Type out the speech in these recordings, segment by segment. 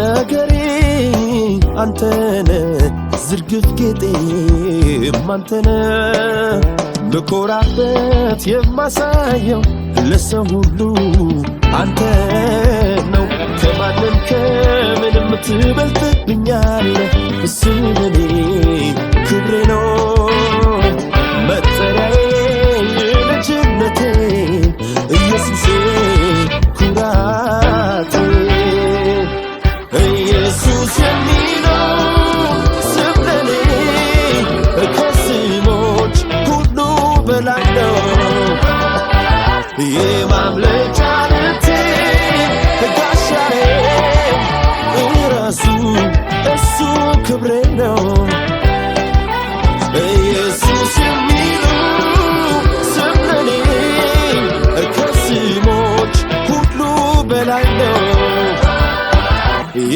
ነገሬ አንተነ ዝርግፍ ጌጤ አንተነ ልኮራበት የማሳየው ለሰው ሁሉ አንተ ነው ከማንም ከምንም ትበልጥብኛለህ ስለኔ ክብሬ ነው መጠሪያዬ ልጅነቴ ኢየሱሴ ኩራቴ ኢየሱስ የሚለው ስም ለኔ ከስሞች ሁሉ በላይ ነው የማምለጫ ልቴ ጋሻዬ እራሱ እሱ ክብሬ ነው ኢየሱስ የሚለው ስም ለኔ ከስሞች ሁሉ በላይ ነው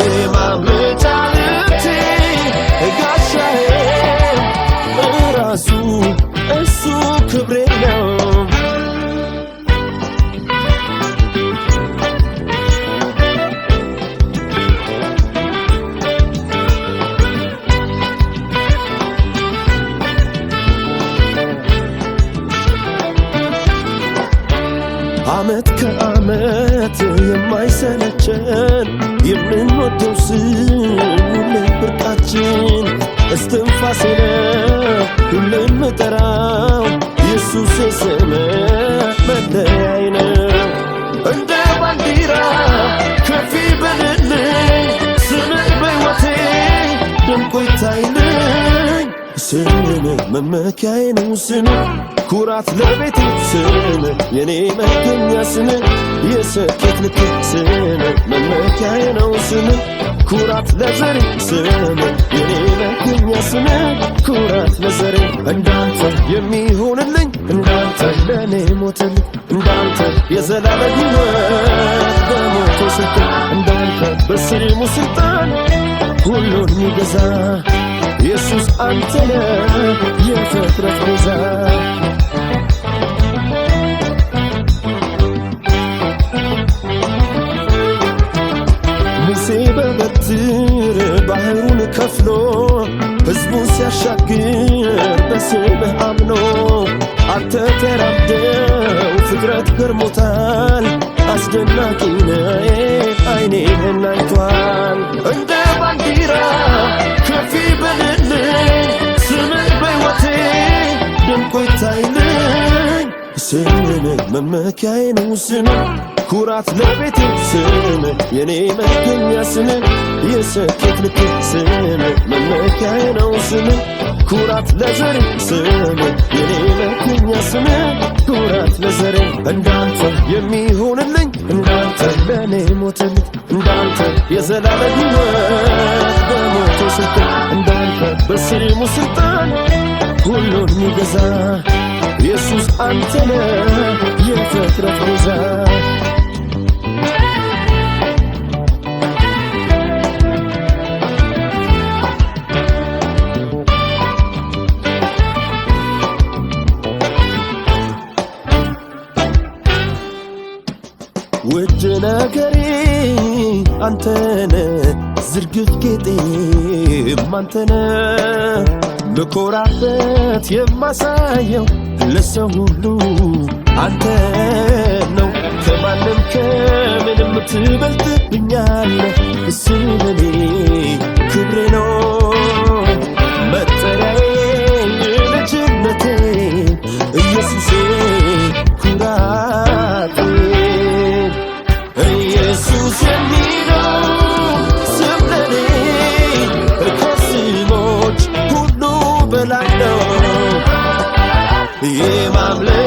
የማምለጫ ልቴ ጋሻዬ እራሱ እሱ ክብሬ ነው ዓመት ከዓመት የማይሰለቸን የምንወደው ስም ሁሌ ብርቃችን እስትንፋሴ ነው ሁሌ የምጠራው ኢየሱስ ስም መለያዬ ነው እንደ ባንዲራ ከፍ ይበልልኝ ስምህ በሕይወቴ ደምቆ ይታይልኝ ስምህ መመኪያዬ ነው ስምህ ኩራት ለቤቴ ስምህ የኔ መገኛ ስምህ የስኬት ልክ ስምህ መመኪያዬ ነው ስምህ ኩራት ለዘሬ ስምህ የኔ መገኛ ስምህ ኩራት ለዘሬ እንዳንተ የሚሆንልኝ እንዳንተ ለኔ ሞተልኝ እንዳንተ የዘላለም ሕይወት በሞቱ ሰጠኝ እንዳንተ በስሙ ስልጣን ሁሉን የሚገዛ ኢየሱስ አንተ ነህ የፍጥረት ቤዛ ሙሴ በበትር ባህሩን ከፍሎ ሕዝቡን ሲያሻግር በስምህ አምኖ አንተ ተራምደው ፍጥረት ገርሞታል አስደናቂ ነህ ዓይኔን አይቷል እንደ ባንዲራ ከፍ ይበልልኝ ስምህ በሕይወቴ ደምቆ ይታይልኝ ስምህ መመኪያዬ ነው ስምህ ኩራት ለቤቴ ስምህ የኔ መገኛ ስምህ የስኬት ልክ ስምህ መመኪያዬ ነው ስምህ ኩራት ለዘሬ ስምህ የኔ መገኛ ስምህ ኩራት ለዘሬ እንዳንተ የሚሆንልኝ እንዳንተ ለኔ ሞተልኝ እንዳንተ የዘላለም ሕይወት በሞቱ ሰጠኝ እንዳንተ በስሙ ስልጣን ሁሉን የሚገዛ ኢየሱስ አንተ ነህ የፍጥረት ቤዛ ውድ ነገሬ አንተነ ዝርግፍ ጌጤ አንተነ ልኮራበት የማሳየው ለሰው ሁሉ አንተ ነው ከማንም ከምንም ትበልጥብኛለህ ስለኔ ክብሬ ነው መጠሪያዬ ልጅነቴ ኢየሱሴ ኩራቴ ኢየሱስ የሚለው ስም ለኔ ከስሞች ሁሉ በላይ ነው የማምለክ